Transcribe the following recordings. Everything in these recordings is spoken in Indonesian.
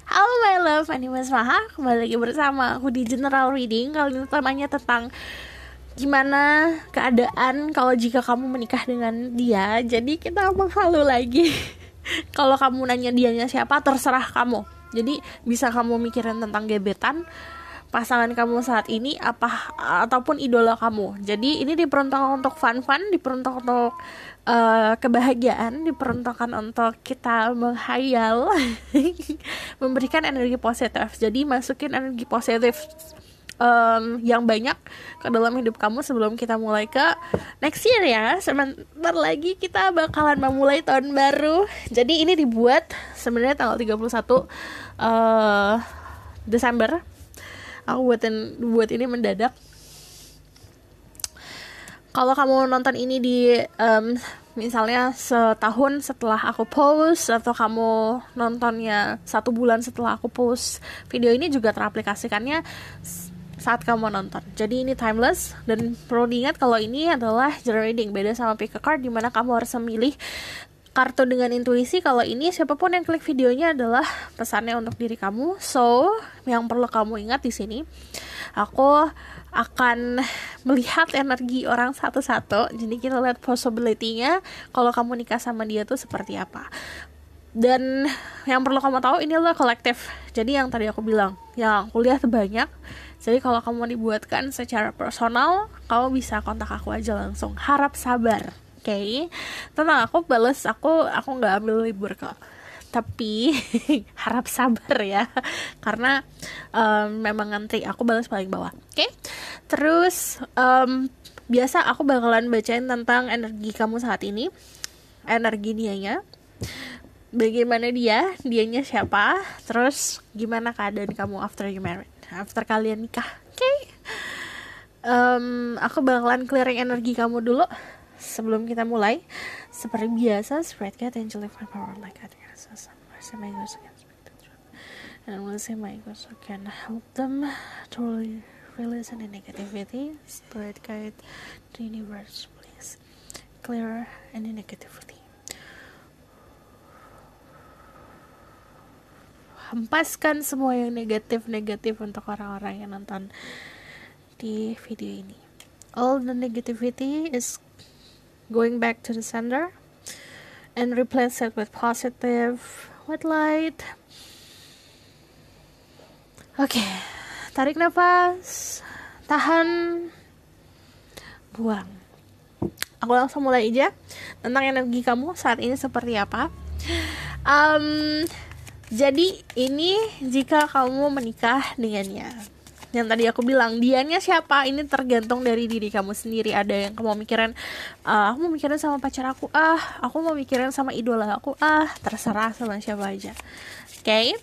Halo my love, Animes Maha. Kembali lagi bersama aku di General Reading. Kali ini temanya tentang gimana keadaan kalau jika kamu menikah dengan dia. Jadi kita menghalu lagi. Kalau kamu nanya dianya siapa, terserah kamu. Jadi bisa kamu mikirin tentang gebetan pasangan kamu saat ini apa ataupun idola kamu. Jadi ini diperuntukkan untuk fun, diperuntukkan untuk kebahagiaan, diperuntukkan untuk kita menghayal, memberikan energi positif. Jadi masukin energi positif yang banyak ke dalam hidup kamu sebelum kita mulai ke next year ya. Sebentar lagi kita bakalan memulai tahun baru. Jadi ini dibuat sebenarnya tanggal 31 Desember. Aku buat ini mendadak. Kalau kamu nonton ini di misalnya setahun setelah aku post, atau kamu nontonnya 1 bulan setelah aku post video ini, juga teraplikasikannya saat kamu nonton. Jadi ini timeless, dan perlu diingat kalau ini adalah journal reading, beda sama pick a card dimana kamu harus memilih kartu dengan intuisi. Kalau ini siapapun yang klik videonya adalah pesannya untuk diri kamu. So, yang perlu kamu ingat di sini, aku akan melihat energi orang satu-satu. Jadi kita lihat possibility-nya kalau kamu nikah sama dia tuh seperti apa. Dan yang perlu kamu tahu, ini adalah kolektif. Jadi yang tadi aku bilang, yang aku lihat banyak. Jadi kalau kamu dibuatkan secara personal, kamu bisa kontak aku aja langsung. Harap sabar. Oke, tenang, aku bales, aku nggak ambil libur kok. Tapi harap sabar ya, karena memang ngantri. Aku balas paling bawah. Oke, terus biasa aku bakalan bacain tentang energi kamu saat ini, energi dianya, bagaimana dianya siapa, terus gimana keadaan kamu after you married, after kalian nikah. Oke, aku bakalan clearing energi kamu dulu sebelum kita mulai. Seperti biasa, spread get angel divine power like God. Say my ghost can speak the truth, and will say my ghost can help them to release any negativity. Spirit guide the universe, please clear any negativity. Hempaskan semua yang negatif untuk orang-orang yang nonton di video ini. All the negativity is going back to the sender and replace it with positive, with light. Oke, tarik nafas, tahan, buang. Aku langsung mulai aja tentang energi kamu saat ini seperti apa. Jadi ini jika kamu menikah dengannya, yang tadi aku bilang, dianya siapa, ini tergantung dari diri kamu sendiri. Ada yang kamu mikirin, aku mau mikirin sama pacar aku, aku mau mikirin sama idola aku, terserah sama siapa aja. Oke,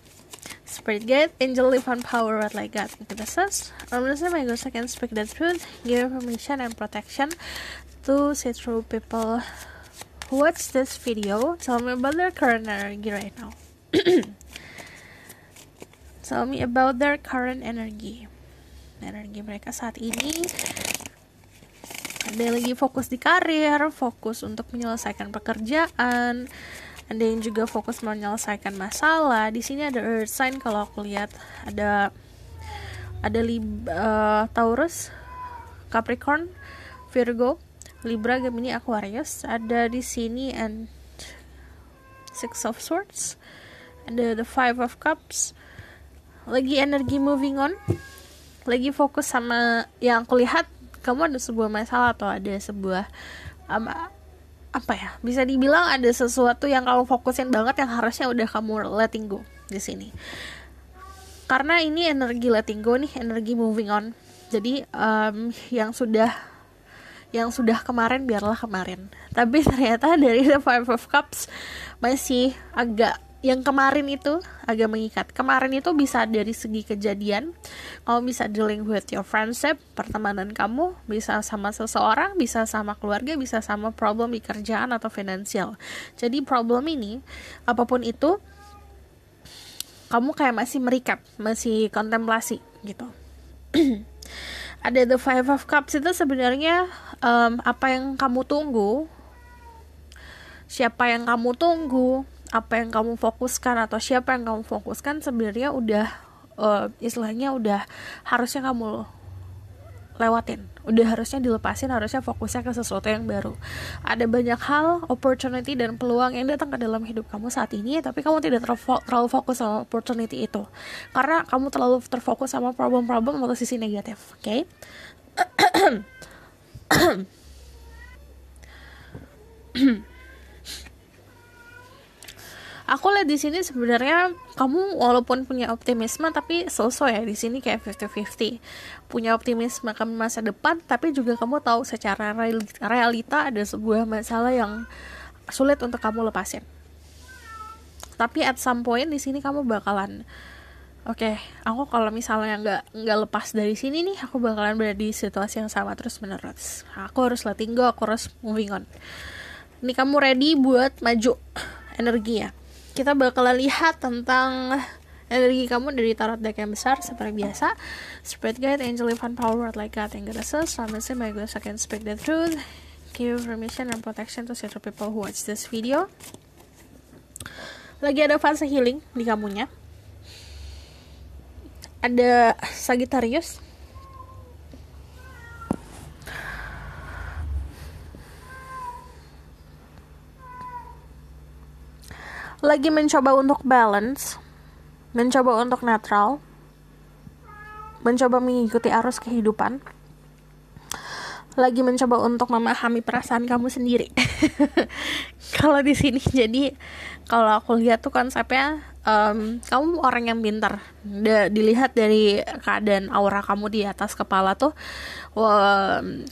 Spirit guide, angel divine power, what like God, into the sense. Honestly, my ghost can speak the truth, give permission and protection to see through people who watch this video. Tell me about their current energy right now. Tell me about their current energy mereka saat ini. Ada yang lagi fokus di karir, fokus untuk menyelesaikan pekerjaan, ada yang juga fokus menyelesaikan masalah. Di sini ada earth sign, kalau aku lihat ada Taurus, Capricorn, Virgo, Libra, Gemini, Aquarius. Ada di sini and Six of Swords, ada the Five of Cups. Lagi energi moving on, lagi fokus sama yang aku lihat. Kamu ada sebuah masalah atau ada sebuah apa ya, bisa dibilang ada sesuatu yang kamu fokusin banget, yang harusnya udah kamu letting go di sini. Karena ini energi letting go nih, energi moving on. Jadi yang sudah kemarin biarlah kemarin. Tapi ternyata dari the Five of Cups masih agak, yang kemarin itu agak mengikat. Kemarin itu bisa dari segi kejadian, kamu bisa dealing with your friendship, pertemanan kamu, bisa sama seseorang, bisa sama keluarga, bisa sama problem di kerjaan atau finansial. Jadi problem ini, apapun itu, kamu kayak masih merecap, masih kontemplasi gitu. Ada the Five of Cups itu sebenarnya apa yang kamu tunggu, siapa yang kamu tunggu, apa yang kamu fokuskan atau siapa yang kamu fokuskan sebenarnya udah istilahnya udah harusnya kamu lewatin, udah harusnya dilepasin, harusnya fokusnya ke sesuatu yang baru. Ada banyak hal, opportunity dan peluang yang datang ke dalam hidup kamu saat ini, tapi kamu tidak terlalu fokus sama opportunity itu karena kamu terlalu terfokus sama problem-problem atau sisi negatif. Oke? Aku lihat di sini sebenarnya kamu walaupun punya optimisme tapi ya di sini kayak 50-50. Punya optimisme ke masa depan tapi juga kamu tahu secara realita ada sebuah masalah yang sulit untuk kamu lepasin. Tapi at some point di sini kamu bakalan aku kalau misalnya nggak lepas dari sini nih, aku bakalan berada di situasi yang sama terus menerus. Aku harus letting go, aku harus moving on. Ini kamu ready buat maju energi ya. Kita bakalan lihat tentang energi kamu dari tarot deck yang besar seperti biasa. Spirit guide, angel, divine power, like God and goddesses. Promise my goodness I can speak the truth. Give permission and protection to certain people who watch this video. Lagi ada fase healing di kamunya. Ada Sagittarius. Lagi mencoba untuk balance, mencoba untuk netral, mencoba mengikuti arus kehidupan, lagi mencoba untuk memahami perasaan kamu sendiri. Kalau di sini jadi kalau aku lihat tuh konsepnya kamu orang yang pintar. Dilihat dari keadaan aura kamu di atas kepala tuh,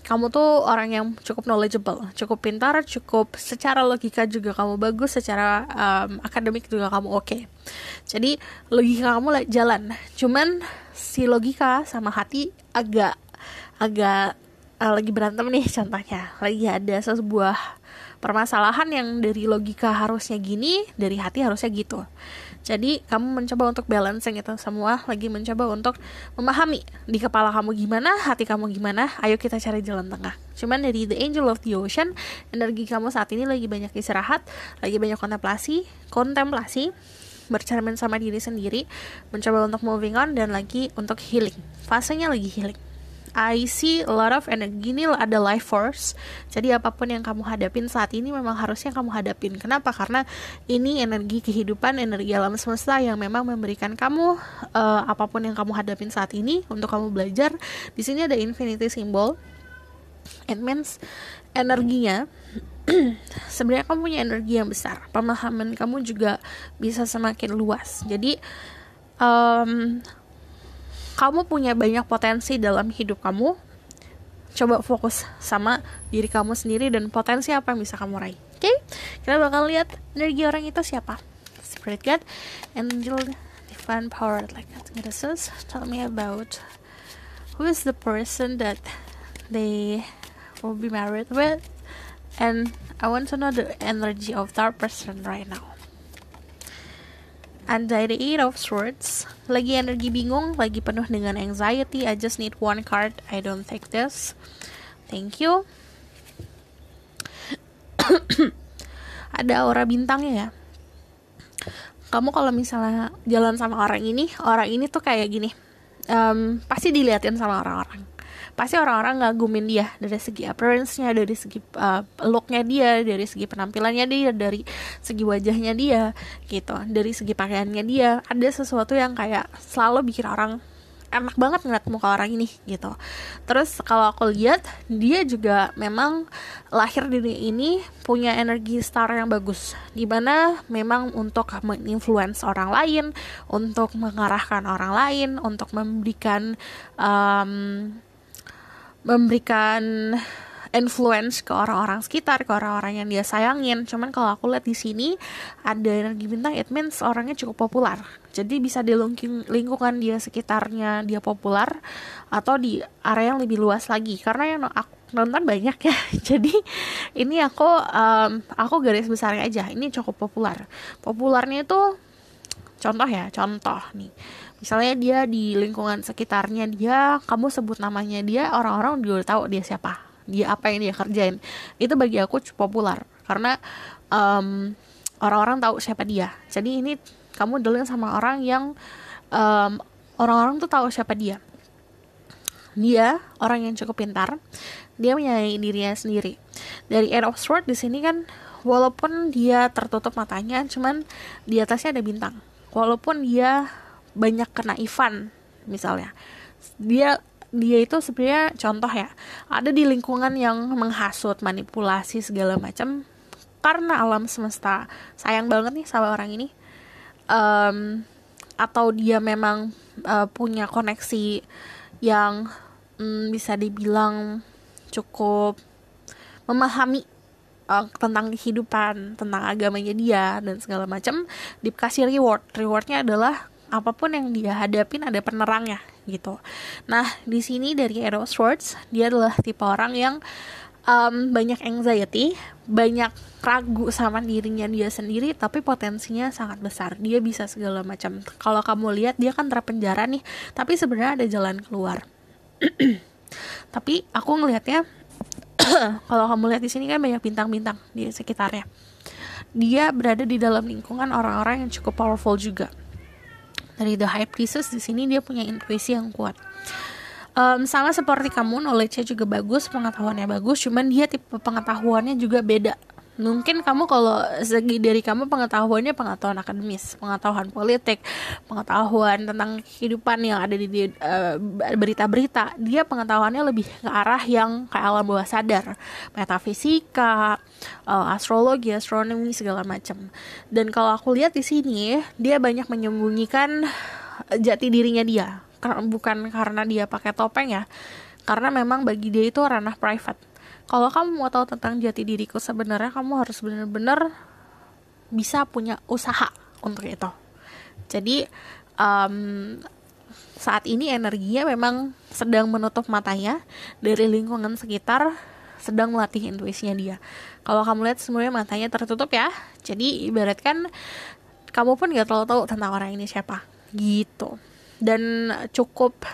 kamu tuh orang yang cukup knowledgeable, cukup pintar, cukup secara logika juga kamu bagus, secara akademik juga kamu oke. Jadi logika kamu jalan. Cuman si logika sama hati agak lagi berantem nih contohnya. Lagi ada sebuah permasalahan yang dari logika harusnya gini, dari hati harusnya gitu. Jadi kamu mencoba untuk balancing itu semua, lagi mencoba untuk memahami di kepala kamu gimana, hati kamu gimana, ayo kita cari jalan tengah. Cuman dari the angel of the ocean, energi kamu saat ini lagi banyak istirahat, lagi banyak kontemplasi, bercermin sama diri sendiri, mencoba untuk moving on, dan lagi untuk healing. Fasenya lagi healing. I see a lot of energi, ini ada life force. Jadi apapun yang kamu hadapin saat ini memang harusnya kamu hadapin. Kenapa? Karena ini energi kehidupan, energi alam semesta yang memang memberikan kamu apapun yang kamu hadapin saat ini untuk kamu belajar. Di sini ada infinity symbol. It means energinya sebenarnya kamu punya energi yang besar. Pemahaman kamu juga bisa semakin luas. Jadi kamu punya banyak potensi dalam hidup kamu. Coba fokus sama diri kamu sendiri dan potensi apa yang bisa kamu raih. Oke? Kita bakal lihat energi orang itu siapa. Spirit guide, angel, divine power, like that. Goddesses, tell me about who is the person that they will be married with, and I want to know the energy of that person right now. And the Eight of Swords, lagi energi bingung, lagi penuh dengan anxiety. I just need one card, I don't take this. Thank you. Ada aura bintangnya ya. Kamu kalau misalnya jalan sama orang ini tuh kayak gini, pasti diliatin sama orang-orang. Pasti orang-orang ngagumin dia dari segi appearance-nya, dari segi look-nya dia, dari segi penampilannya dia, dari segi wajahnya dia, gitu, dari segi pakaiannya dia. Ada sesuatu yang kayak selalu bikin orang enak banget ngeliat muka orang ini, gitu. Terus kalau aku lihat, dia juga memang lahir di dunia ini punya energi star yang bagus, dimana memang untuk menginfluence orang lain, untuk mengarahkan orang lain, untuk memberikan influence ke orang-orang sekitar, ke orang-orang yang dia sayangin. Cuman kalau aku lihat di sini ada energi bintang, it means orangnya cukup populer. Jadi bisa di lingkungan dia sekitarnya dia populer, atau di area yang lebih luas lagi. Karena yang aku nonton banyak ya. Jadi ini aku garis besarnya aja. Ini cukup populer. Populernya itu contoh nih. Misalnya dia di lingkungan sekitarnya dia, kamu sebut namanya dia, orang-orang juga tahu dia siapa, dia apa yang dia kerjain. Itu bagi aku cukup populer karena orang-orang tahu siapa dia. Jadi ini kamu dealing sama orang yang orang-orang tuh tahu siapa dia. Dia orang yang cukup pintar, dia menyayangi dirinya sendiri. Dari Eight of Swords di sini kan, walaupun dia tertutup matanya, cuman di atasnya ada bintang. Walaupun dia banyak kenaifan, misalnya, dia itu sebenarnya contoh ya, ada di lingkungan yang menghasut, manipulasi segala macam, karena alam semesta sayang banget nih sama orang ini, atau dia memang punya koneksi yang bisa dibilang cukup memahami tentang kehidupan, tentang agamanya dia dan segala macam, dikasih rewardnya adalah apapun yang dia hadapin ada penerangnya gitu. Nah di sini dari Eight of Swords, dia adalah tipe orang yang banyak anxiety, banyak ragu sama dirinya dia sendiri, tapi potensinya sangat besar. Dia bisa segala macam. Kalau kamu lihat dia kan terpenjara nih, tapi sebenarnya ada jalan keluar. Tapi aku ngelihatnya kalau kamu lihat di sini kan banyak bintang-bintang di sekitarnya. Dia berada di dalam lingkungan orang-orang yang cukup powerful juga. Dari The High Priestess di sini dia punya intuisi yang kuat. Sama seperti kamu, knowledge-nya juga bagus, pengetahuannya bagus, cuman dia tipe pengetahuannya juga beda. Mungkin kamu kalau segi dari kamu pengetahuannya pengetahuan akademis, pengetahuan politik, pengetahuan tentang kehidupan yang ada di berita-berita. Dia pengetahuannya lebih ke arah yang kayak alam bawah sadar, metafisika, astrologi, astronomi segala macam. Dan kalau aku lihat di sini, dia banyak menyembunyikan jati dirinya dia. Bukan karena dia pakai topeng ya, karena memang bagi dia itu ranah private. Kalau kamu mau tahu tentang jati diriku sebenarnya, kamu harus benar-benar bisa punya usaha untuk itu. Jadi saat ini energinya memang sedang menutup matanya dari lingkungan sekitar, sedang melatih intuisinya dia. Kalau kamu lihat semuanya matanya tertutup ya, jadi ibaratkan kamu pun gak terlalu tahu tentang orang ini siapa gitu. Dan cukup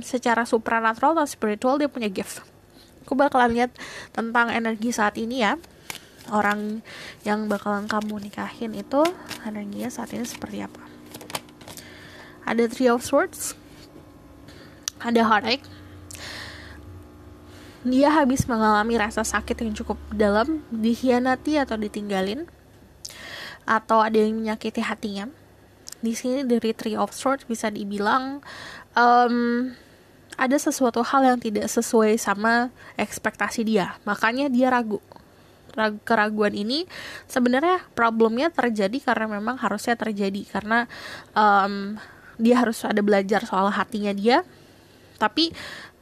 secara supranatural atau spiritual dia punya gift. Aku bakalan lihat tentang energi saat ini ya. Orang yang bakalan kamu nikahin itu energinya saat ini seperti apa. Ada Three of Swords, ada Heartache. Dia habis mengalami rasa sakit yang cukup dalam, dikhianati atau ditinggalin, atau ada yang menyakiti hatinya. Di sini dari Three of Swords bisa dibilang ada sesuatu hal yang tidak sesuai sama ekspektasi dia, makanya dia ragu. Keraguan ini sebenarnya problemnya terjadi karena memang harusnya terjadi, karena dia harus ada belajar soal hatinya dia. Tapi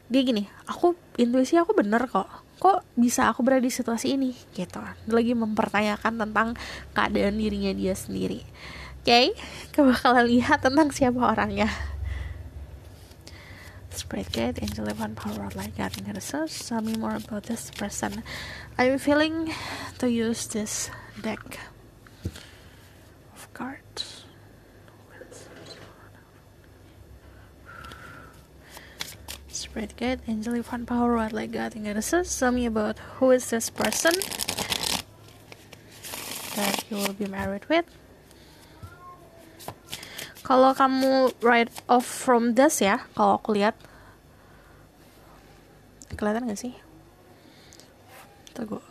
dia gini, intuisi aku bener kok bisa aku berada di situasi ini gitu. Dia lagi mempertanyakan tentang keadaan dirinya dia sendiri. Oke, kita bakalan lihat tentang siapa orangnya. Spirit Guide, Angel Divine Power, like God in Research. Tell me more about this person. I'm feeling to use this deck of cards. Spirit Guide, Angel Divine Power, like God in Research. Tell me about who is this person that you will be married with. Kalau kamu right off from this ya, kalau aku lihat, kelihatan gak sih? Tunggu.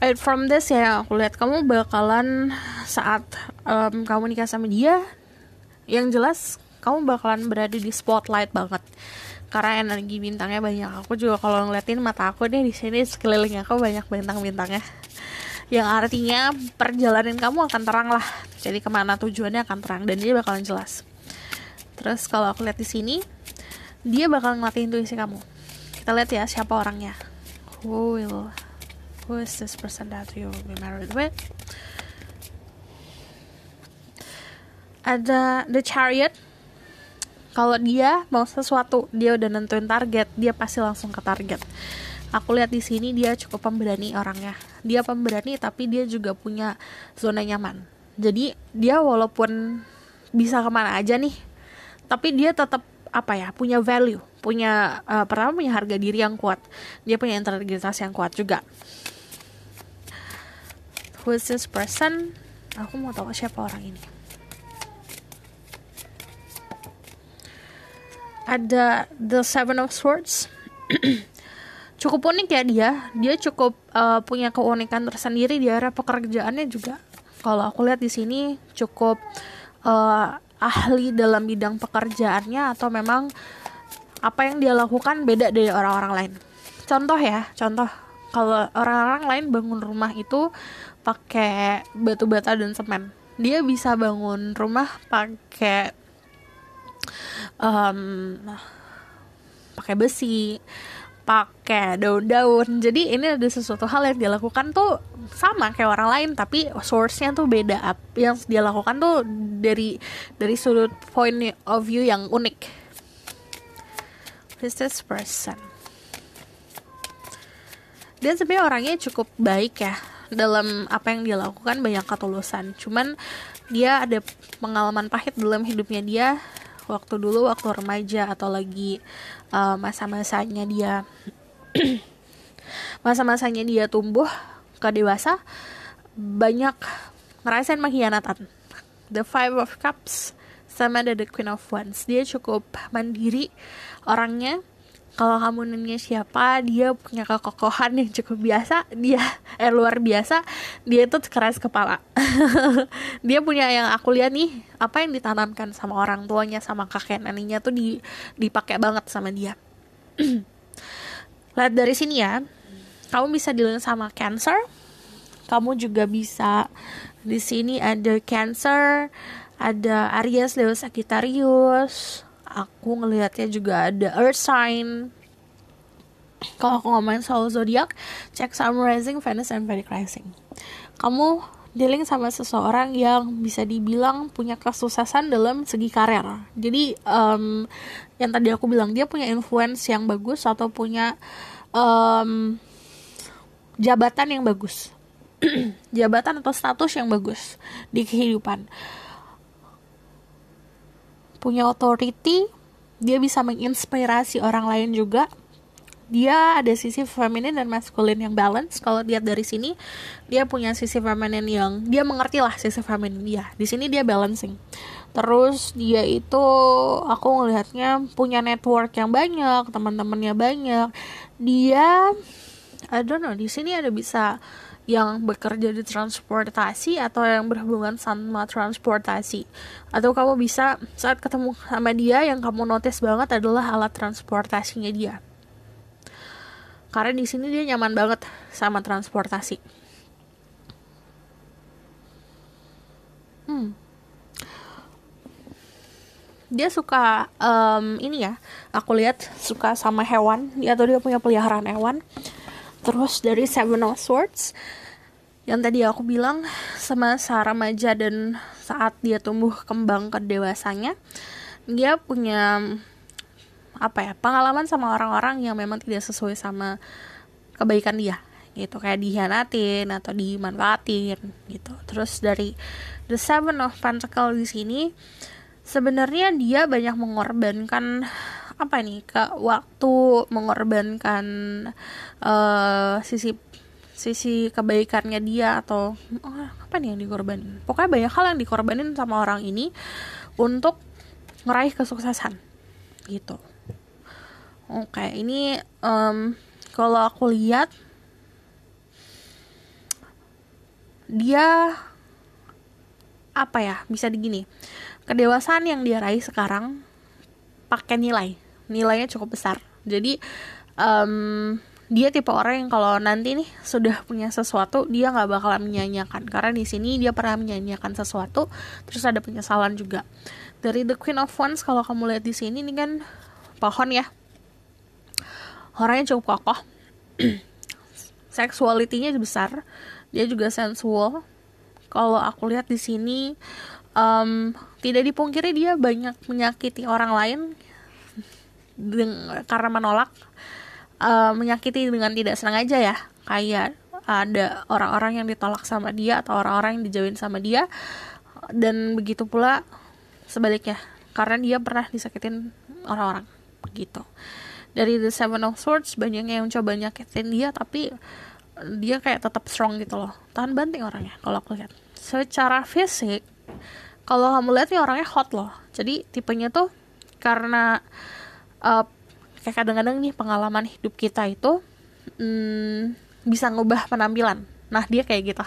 Right from this ya, aku lihat kamu bakalan saat kamu nikah sama dia, yang jelas kamu bakalan berada di spotlight banget. Karena energi bintangnya banyak. Aku juga kalau ngeliatin mata aku nih, di sini sekeliling aku banyak bintang-bintangnya. Yang artinya perjalanan kamu akan terang lah. Jadi kemana tujuannya akan terang dan dia bakalan jelas. Terus kalau aku lihat di sini, dia bakal ngelatih intuisi kamu. Kita lihat ya siapa orangnya. Who is this person that you will be married with? Ada The Chariot. Kalau dia mau sesuatu, dia udah nentuin target, dia pasti langsung ke target. Aku lihat di sini dia cukup pemberani orangnya. Dia pemberani tapi dia juga punya zona nyaman. Jadi dia walaupun bisa kemana aja nih, tapi dia tetap punya value, pertama punya harga diri yang kuat, dia punya integritas yang kuat juga. Who is this person? Aku mau tahu siapa orang ini. Ada the Seven of Swords. Cukup unik ya dia cukup punya keunikan tersendiri di area pekerjaannya juga. Kalau aku lihat di sini cukup ahli dalam bidang pekerjaannya, atau memang apa yang dia lakukan beda dari orang-orang lain. Contoh kalau orang-orang lain bangun rumah itu pakai batu bata dan semen, dia bisa bangun rumah pakai besi, pakai daun-daun. Jadi ini ada sesuatu hal yang dia lakukan tuh sama kayak orang lain, tapi source-nya tuh beda. Yang dia lakukan tuh dari sudut point of view yang unik. Who's this person? Dia sebenarnya orangnya cukup baik ya, dalam apa yang dia lakukan banyak ketulusan. Cuman dia ada pengalaman pahit dalam hidupnya dia waktu remaja, atau lagi masa-masanya dia tumbuh ke dewasa, banyak ngerasain pengkhianatan. The Five of Cups sama The Queen of Wands. Dia cukup mandiri orangnya. Kalau kamu nanya siapa, dia punya kekokohan yang cukup luar biasa. Dia itu keras kepala. Dia punya, yang aku lihat nih, apa yang ditanamkan sama orang tuanya, sama kakek neneknya tuh dipakai banget sama dia. Lihat dari sini ya, kamu bisa dilihat sama Cancer. Kamu juga bisa, di sini ada Cancer, ada Aries, Leo, Sagittarius. Aku ngelihatnya juga ada Earth sign. Kalau aku ngomongin soal zodiak, cek Sun rising, Venus, and Vedic rising. Kamu dealing sama seseorang yang bisa dibilang punya kesuksesan dalam segi karir. Jadi yang tadi aku bilang, dia punya influence yang bagus, atau punya jabatan yang bagus. Jabatan atau status yang bagus di kehidupan. Punya authority, dia bisa menginspirasi orang lain juga. Dia ada sisi feminin dan maskulin yang balance. Kalau lihat dari sini, dia punya sisi feminin yang dia mengerti lah sisi feminin dia. Di sini dia balancing. Terus dia itu, aku ngelihatnya punya network yang banyak, teman-temannya banyak. Dia, I don't know, di sini ada bisa yang bekerja di transportasi, atau yang berhubungan sama transportasi. Atau kamu bisa saat ketemu sama dia, yang kamu notice banget adalah alat transportasinya dia. Karena di sini dia nyaman banget sama transportasi. Dia suka ini ya, aku lihat suka sama hewan, atau dia punya peliharaan hewan. Terus dari Seven of Swords, yang tadi aku bilang, semasa remaja dan saat dia tumbuh kembang ke dewasanya, dia punya pengalaman sama orang-orang yang memang tidak sesuai sama kebaikan dia, gitu, kayak dihianatin atau dimanfaatin gitu. Terus dari The Seven of Pentacles di sini, sebenarnya dia banyak mengorbankan mengorbankan sisi kebaikannya dia, atau apa nih yang dikorbanin. Pokoknya banyak hal yang dikorbanin sama orang ini untuk meraih kesuksesan gitu. Oke, ini kalau aku lihat dia bisa digini, kedewasaan yang dia raih sekarang pakai nilainya cukup besar. Jadi dia tipe orang yang kalau nanti nih sudah punya sesuatu, dia nggak bakalan menyanyiakan. Karena di sini dia pernah menyanyiakan sesuatu, terus ada penyesalan juga. Dari The Queen of Wands, kalau kamu lihat di sini, ini kan pohon ya, orangnya cukup kokoh. Seksualitinya besar, dia juga sensual. Kalau aku lihat di sini, tidak dipungkiri dia banyak menyakiti orang lain karena menolak, menyakiti dengan tidak sengaja ya. Kayak ada orang-orang yang ditolak sama dia, atau orang-orang yang dijauhin sama dia, dan begitu pula sebaliknya, karena dia pernah disakitin orang-orang. gitu. Dari The Seven of Swords banyak yang coba nyakitin dia, tapi dia kayak tetap strong gitu loh, tahan banting orangnya kalau aku lihat. Secara fisik kalau kamu lihat nih orangnya hot loh, jadi tipenya tuh karena kayak kadang-kadang nih pengalaman hidup kita itu bisa ngubah penampilan. Nah dia kayak gitu,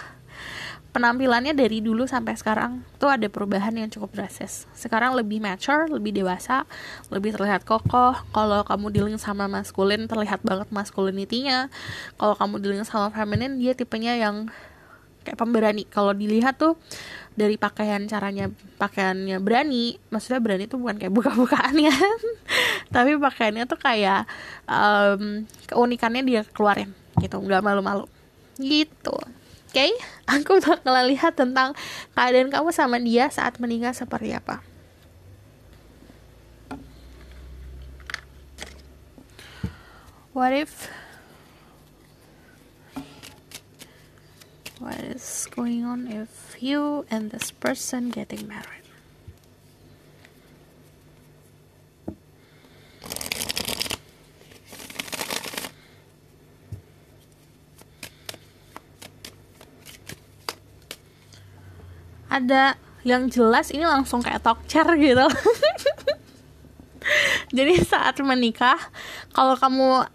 penampilannya dari dulu sampai sekarang tuh ada perubahan yang cukup drastis. Sekarang lebih mature, lebih dewasa, lebih terlihat kokoh. Kalau kamu dealing sama maskulin, terlihat banget masculinity-nya. Kalau kamu dealing sama feminin, dia tipenya yang kayak pemberani. Kalau dilihat tuh dari pakaiannya berani. Maksudnya berani tuh bukan kayak buka-bukaan ya, tapi pakaiannya tuh kayak keunikannya dia keluarin gitu, nggak malu-malu gitu. Oke, aku bakalan lihat tentang keadaan kamu sama dia saat menikah seperti apa. What is going on if you and this person getting married? Ada yang jelas ini langsung kayak talk chair gitu. Jadi saat menikah, kalau kamu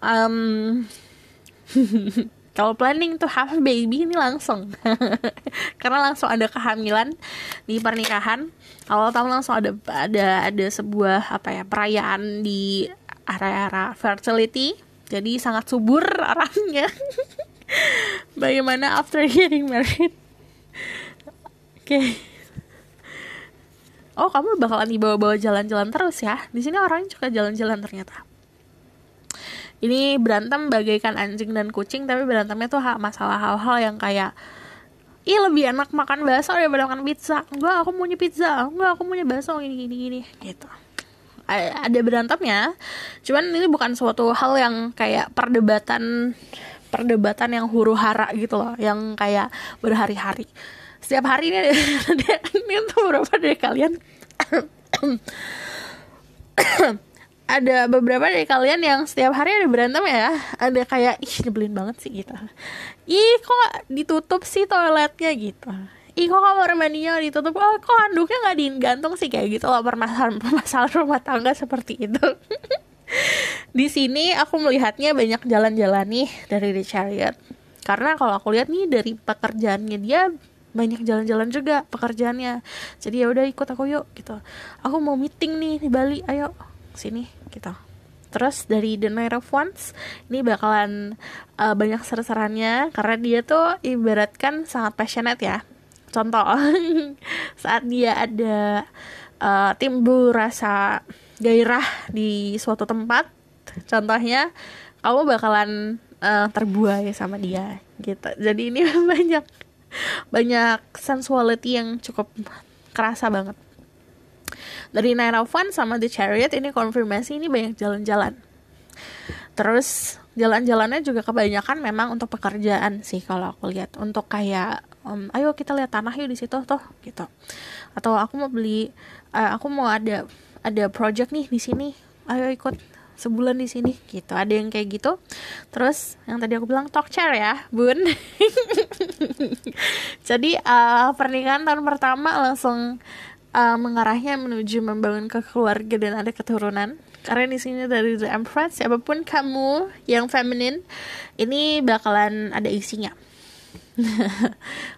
kalau planning to have a baby ini langsung karena langsung ada kehamilan di pernikahan. Kalau kamu langsung ada sebuah perayaan di area fertility, jadi sangat subur arahnya. Bagaimana after getting married? Oke. Oh, kamu bakalan dibawa-bawa jalan-jalan terus ya. Di sini orangnya juga jalan-jalan ternyata. Ini berantem bagaikan anjing dan kucing, tapi berantemnya tuh masalah hal-hal yang kayak, ih lebih enak makan bakso daripada makan pizza. Enggak, aku maunya pizza. Enggak, aku maunya bakso gini gitu. Ada berantemnya. Cuman ini bukan suatu hal yang kayak perdebatan yang huru-hara gitu loh, yang kayak berhari-hari. Setiap hari ini tuh beberapa dari kalian ada beberapa dari kalian yang setiap hari ada berantem ya. Ada kayak, ih nyebelin banget sih gitu. Ih kok ditutup sih toiletnya gitu. Ih kok kamar mandinya ditutup. Oh kok handuknya gak digantung sih, kayak gitu loh, permasalahan rumah tangga seperti itu. Di sini aku melihatnya banyak jalan-jalan nih dari The Chariot. Karena kalau aku lihat nih dari pekerjaannya dia banyak jalan-jalan juga pekerjaannya. Jadi ya udah ikut aku yuk gitu. Aku mau meeting nih di Bali, ayo sini gitu. Terus dari The Knight of Wands ini bakalan banyak seru-serannya karena dia tuh ibaratkan sangat passionate ya. Contoh saat dia ada timbul rasa gairah di suatu tempat, contohnya kamu bakalan terbuai sama dia gitu. Jadi ini banyak sensuality yang cukup kerasa banget. Dari Nine of Wands sama The Chariot ini konfirmasi ini banyak jalan-jalan. Terus jalan-jalannya juga kebanyakan memang untuk pekerjaan sih kalau aku lihat. Untuk kayak ayo kita lihat tanah yuk di situ tuh gitu. Atau aku mau beli aku mau ada project nih di sini. Ayo ikut sebulan di sini gitu. Ada yang kayak gitu. Terus yang tadi aku bilang talk chair ya bun. Jadi pernikahan tahun pertama langsung mengarahnya menuju membangun keluarga dan ada keturunan. Karena di sini dari The Empress, siapapun kamu yang feminin ini bakalan ada isinya.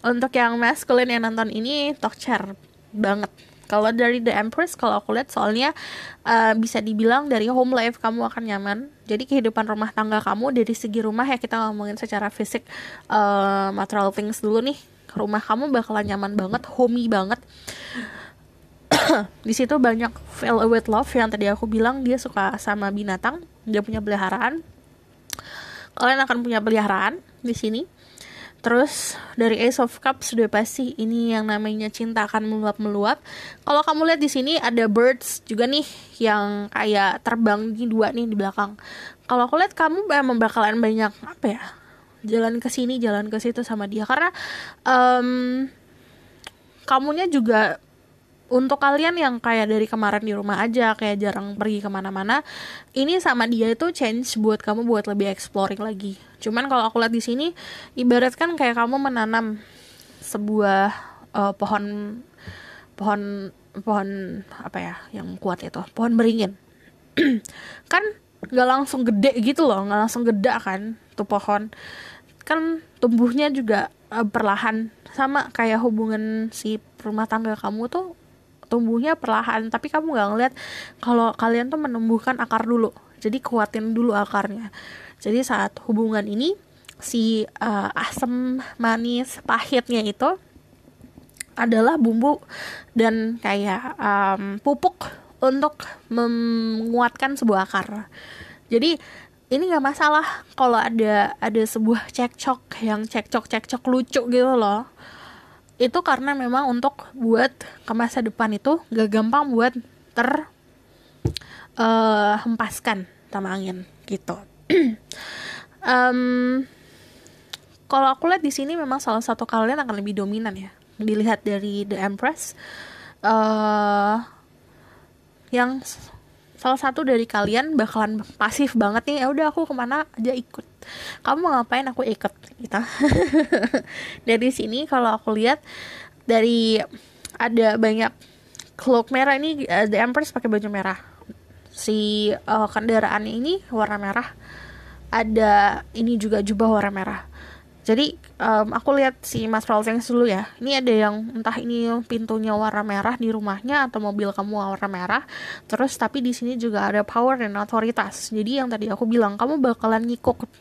Untuk yang masculine yang nonton ini talk chair banget. Kalau dari The Empress, kalau aku lihat soalnya bisa dibilang dari home life kamu akan nyaman. Jadi kehidupan rumah tangga kamu dari segi rumah ya, kita ngomongin secara fisik, material things dulu nih. Rumah kamu bakalan nyaman banget, homey banget. Di situ banyak feel with love yang tadi aku bilang, dia suka sama binatang, dia punya peliharaan. Kalian akan punya peliharaan di sini. Terus dari Ace of Cups sudah pasti ini yang namanya cinta akan meluap-meluap. Kalau kamu lihat di sini ada birds juga nih yang kayak terbang di dua nih di belakang. Kalau aku lihat kamu memang bakalan banyak jalan ke sini, jalan ke situ sama dia karena kamunya juga untuk kalian yang kayak dari kemarin di rumah aja, kayak jarang pergi kemana-mana, ini sama dia itu change buat kamu buat lebih exploring lagi. Cuman kalau aku lihat di sini, ibaratkan kayak kamu menanam sebuah pohon apa ya yang kuat itu, pohon beringin. Kan nggak langsung gede gitu loh, nggak langsung gede kan tuh pohon. Kan tumbuhnya juga perlahan, sama kayak hubungan si rumah tangga kamu tuh tumbuhnya perlahan, tapi kamu nggak ngeliat kalau kalian tuh menumbuhkan akar dulu. Jadi kuatin dulu akarnya. Jadi saat hubungan ini si asam, manis, pahitnya itu adalah bumbu dan kayak pupuk untuk menguatkan sebuah akar. Jadi ini nggak masalah kalau ada sebuah cekcok yang cekcok lucu gitu loh. Itu karena memang untuk buat ke masa depan itu gak gampang buat hempaskan sama angin gitu. Kalau aku lihat di sini memang salah satu kalian akan lebih dominan ya. Dilihat dari The Empress, yang salah satu dari kalian bakalan pasif banget nih, ya udah aku kemana aja ikut, kamu mau ngapain aku ikut gitu. Dari sini kalau aku lihat dari ada banyak cloak merah ini, The Empress pakai baju merah, si kendaraan ini warna merah, ada ini juga jubah warna merah. Jadi aku lihat si Mas Rolfings dulu ya. Ini ada yang entah ini pintunya warna merah di rumahnya atau mobil kamu warna merah. Terus tapi di sini juga ada power dan otoritas. Jadi yang tadi aku bilang, kamu bakalan ngikut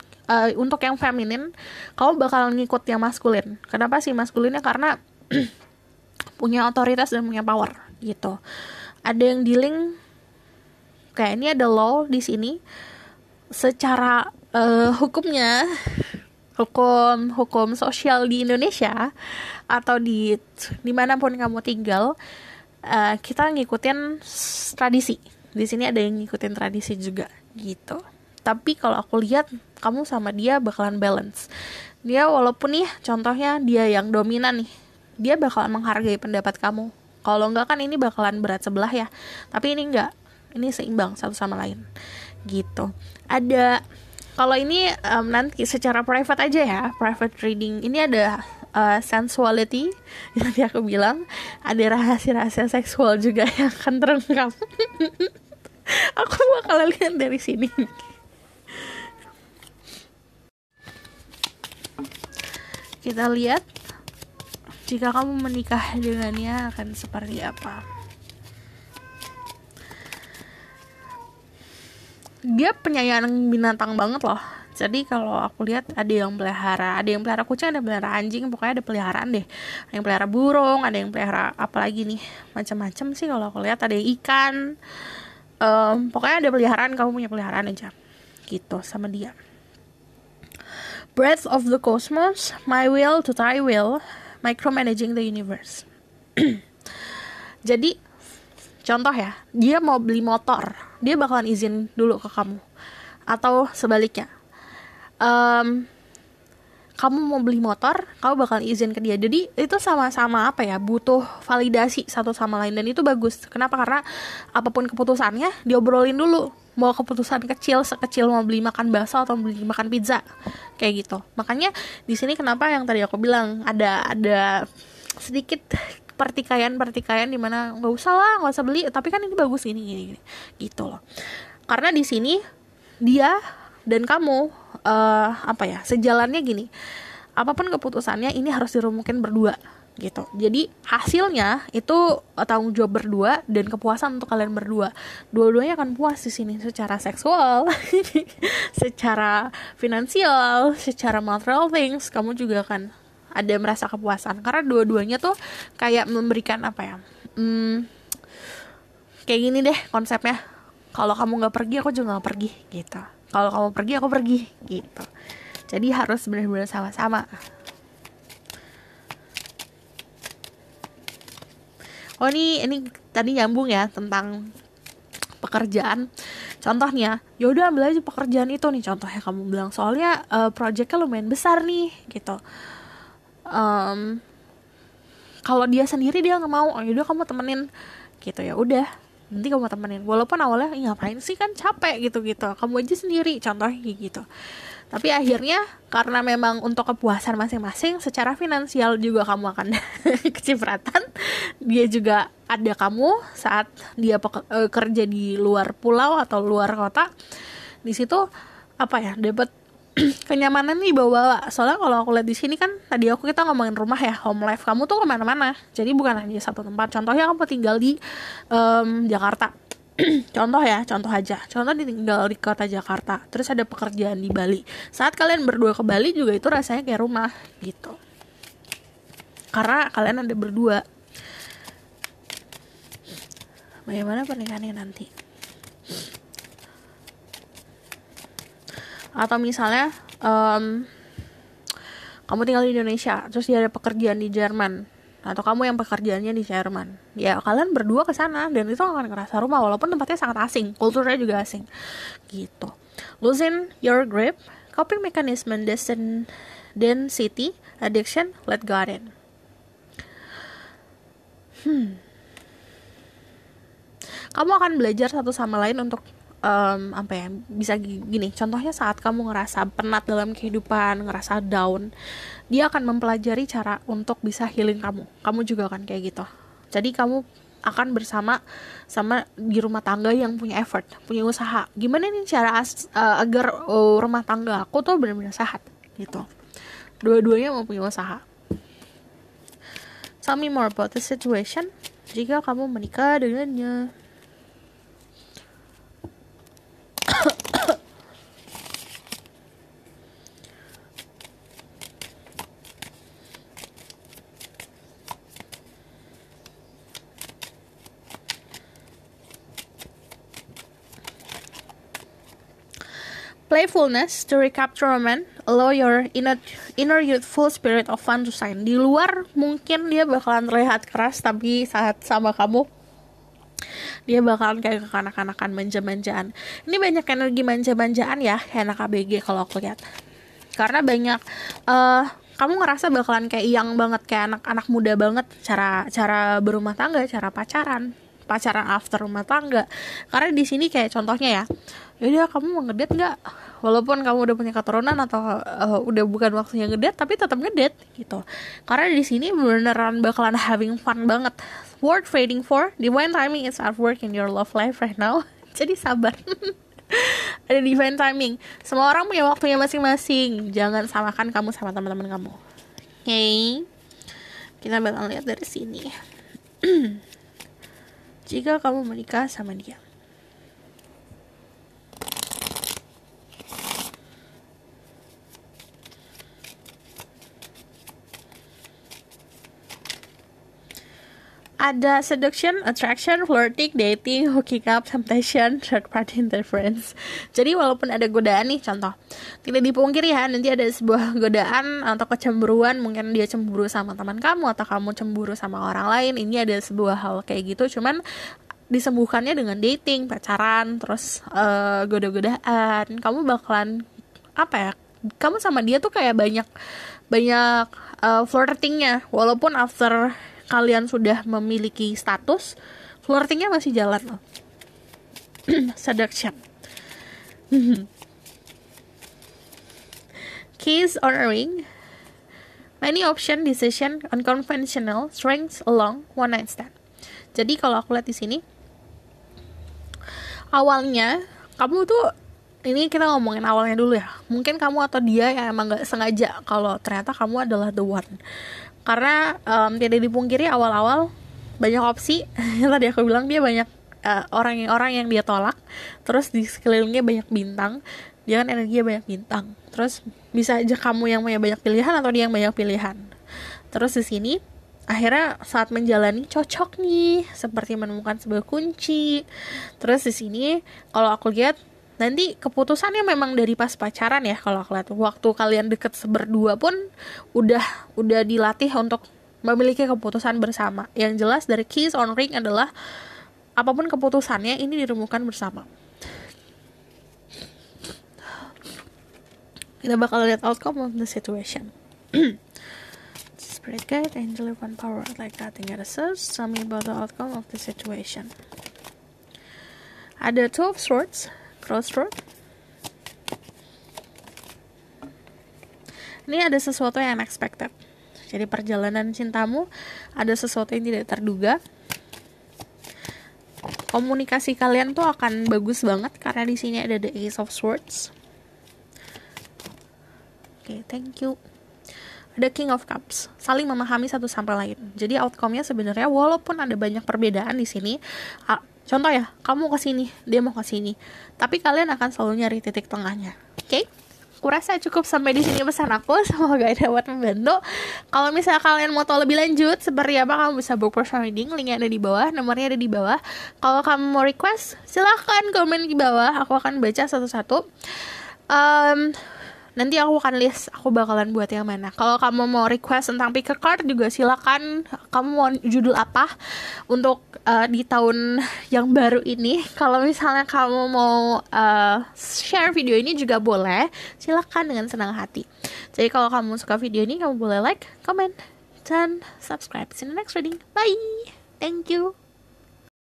untuk yang feminin, kamu bakalan ngikut yang maskulin. Kenapa sih maskulinnya? Karena punya otoritas dan punya power gitu. Ada yang dealing kayak ini, ada law di sini. Secara hukum sosial di Indonesia atau di dimanapun kamu tinggal, kita ngikutin tradisi. Di sini ada yang ngikutin tradisi juga gitu. Tapi kalau aku lihat kamu sama dia bakalan balance. Dia walaupun nih contohnya dia yang dominan nih, dia bakalan menghargai pendapat kamu. Kalau enggak kan ini bakalan berat sebelah ya. Tapi ini enggak, ini seimbang satu sama lain gitu. Ada kalau ini nanti secara private aja ya, private reading. Ini ada sensuality, yang tadi aku bilang. Ada rahasia-rahasia seksual juga yang akan terungkap. Aku bakal lihat dari sini. Kita lihat jika kamu menikah dengannya akan seperti apa. Dia penyayang binatang banget loh. Jadi kalau aku lihat ada yang pelihara kucing, ada yang pelihara anjing, pokoknya ada peliharaan deh. Ada yang pelihara burung, ada yang pelihara apa lagi nih, macam-macam sih kalau aku lihat. Ada yang ikan, pokoknya ada peliharaan, kamu punya peliharaan aja gitu sama dia. Breath of the cosmos, my will to thy will, micromanaging the universe. Jadi contoh ya, dia mau beli motor, dia bakalan izin dulu ke kamu. Atau sebaliknya, kamu mau beli motor, kamu bakalan izin ke dia. Jadi itu sama-sama apa ya, butuh validasi satu sama lain. Dan itu bagus. Kenapa? Karena apapun keputusannya diobrolin dulu. Mau keputusan kecil, sekecil mau beli makan bakso atau beli makan pizza, kayak gitu. Makanya di sini kenapa yang tadi aku bilang ada sedikit pertikaian di mana nggak usah beli, tapi kan ini bagus gini gitu loh. Karena di sini dia dan kamu sejalannya gini, apapun keputusannya ini harus dirumukin berdua gitu. Jadi hasilnya itu tanggung jawab berdua dan kepuasan untuk kalian berdua. Dua-duanya akan puas di sini, secara seksual, secara finansial, secara material things. Kamu juga akan ada merasa kepuasan karena dua-duanya tuh kayak memberikan kayak gini deh konsepnya. Kalau kamu nggak pergi, aku juga nggak pergi gitu. Kalau kamu pergi, aku pergi gitu. Jadi harus benar-benar sama-sama. Oh ini tadi nyambung ya tentang pekerjaan. Contohnya, yaudah ambil aja pekerjaan itu nih, contohnya kamu bilang soalnya projectnya lumayan besar nih gitu. Kalau dia sendiri dia nggak mau, oh yaudah kamu temenin gitu, ya udah nanti kamu temenin, walaupun awalnya ngapain sih kan capek gitu kamu aja sendiri contohnya gitu. Tapi akhirnya karena memang untuk kepuasan masing-masing, secara finansial juga kamu akan kecipratan. Dia juga ada kamu saat dia kerja di luar pulau atau luar kota. Di situ apa ya, dapat kenyamanan nih bawa-bawa. Soalnya kalau aku lihat di sini kan tadi kita ngomongin rumah ya, home life kamu tuh kemana-mana. Jadi bukan hanya satu tempat. Contohnya kamu tinggal di Jakarta. Contoh aja tinggal di kota Jakarta, terus ada pekerjaan di Bali. Saat kalian berdua ke Bali juga itu rasanya kayak rumah gitu, karena kalian ada berdua. Bagaimana pernikahannya nanti? Atau misalnya kamu tinggal di Indonesia, terus dia ada pekerjaan di Jerman, atau kamu yang pekerjaannya di Jerman, ya kalian berdua ke sana dan itu akan ngerasa rumah walaupun tempatnya sangat asing, kulturnya juga asing gitu. Losing your grip, coping mechanism, density, addiction, let God in. Kamu akan belajar satu sama lain untuk bisa gini. Contohnya saat kamu ngerasa penat dalam kehidupan, ngerasa down, dia akan mempelajari cara untuk bisa healing kamu. Kamu juga akan kayak gitu. Jadi kamu akan bersama di rumah tangga yang punya effort, punya usaha. Gimana nih cara agar rumah tangga aku tuh benar-benar sehat gitu. Dua-duanya mau punya usaha. Tell me more about the situation jika kamu menikah dengannya. Playfulness to recapture romance, allow your inner youthful spirit of fun to shine. Di luar mungkin dia bakalan terlihat keras, tapi saat sama kamu dia bakalan kayak kekanak-kanakan, manja-manjaan. Ini banyak energi manja-manjaan ya, kayak anak ABG kalau aku lihat. Karena banyak kamu ngerasa bakalan kayak young banget, kayak anak-anak muda banget, cara berumah tangga, cara pacaran after rumah tangga. Karena di sini kayak contohnya ya, yaudah kamu mau ngedate nggak? Walaupun kamu udah punya keturunan atau udah bukan waktunya ngedate, tapi tetap ngedate gitu. Karena di sini beneran bakalan having fun banget. Worth waiting for, divine timing is at work in your love life right now. Jadi sabar. Ada divine timing. Semua orang punya waktunya masing-masing. Jangan samakan kamu sama teman-teman kamu. Oke. Kita bakal lihat dari sini. Jika kamu menikah sama dia. Ada seduction, attraction, flirting, dating, hooking up, temptation, third party interference. Jadi walaupun ada godaan nih, contoh, tidak dipungkiri ya, nanti ada sebuah godaan atau kecemburuan, mungkin dia cemburu sama teman kamu atau kamu cemburu sama orang lain. Ini ada sebuah hal kayak gitu, cuman disembuhkannya dengan dating, pacaran, terus goda-godaan. Kamu bakalan apa ya? Kamu sama dia tuh kayak banyak flirtingnya, walaupun after kalian sudah memiliki status, flirtingnya masih jalan loh. Seduction. Keys on a ring. Many option, decision, unconventional, strengths along one night stand. Jadi kalau aku lihat di sini, awalnya kamu tuh, ini kita ngomongin awalnya dulu ya. Mungkin kamu atau dia yang emang gak sengaja kalau ternyata kamu adalah the one. Karena tidak dipungkiri awal-awal banyak opsi. Tadi aku bilang dia banyak orang yang dia tolak. Terus di sekelilingnya banyak bintang. Dia kan energinya banyak bintang. Terus bisa aja kamu yang punya banyak pilihan atau dia yang banyak pilihan. Terus di sini akhirnya saat menjalani cocok nih, seperti menemukan sebuah kunci. Terus di sini kalau aku lihat nanti keputusannya memang dari pas pacaran ya. Kalau aku lihat waktu kalian deket berdua pun udah dilatih untuk memiliki keputusan bersama. Yang jelas dari keys on ring adalah apapun keputusannya ini diremukan bersama. Kita bakal lihat outcome of the situation. Just Spirit guide, angel one power like nothing else. Tell me about the outcome of the situation. Ada Two of Swords, Crossroad. Ini ada sesuatu yang unexpected. Jadi perjalanan cintamu ada sesuatu yang tidak terduga. Komunikasi kalian tuh akan bagus banget karena di sini ada the Ace of Swords. Oke, thank you. Ada King of Cups, saling memahami satu sama lain. Jadi outcome-nya sebenarnya walaupun ada banyak perbedaan di sini, contoh ya, kamu ke sini, dia mau ke sini, tapi kalian akan selalu nyari titik tengahnya. Oke? Kurasa cukup sampai di sini pesan aku, semoga dapat membantu. Kalau misalnya kalian mau tahu lebih lanjut seperti apa, kamu bisa book personal reading, linknya ada di bawah, nomornya ada di bawah. Kalau kamu mau request, silahkan komen di bawah, aku akan baca satu-satu. Nanti aku akan list, aku bakalan buat yang mana. Kalau kamu mau request tentang pick a card juga silakan. Kamu mau judul apa untuk di tahun yang baru ini. Kalau misalnya kamu mau share video ini juga boleh. Silakan dengan senang hati. Jadi kalau kamu suka video ini, kamu boleh like, comment, dan subscribe. See you in the next reading. Bye. Thank you.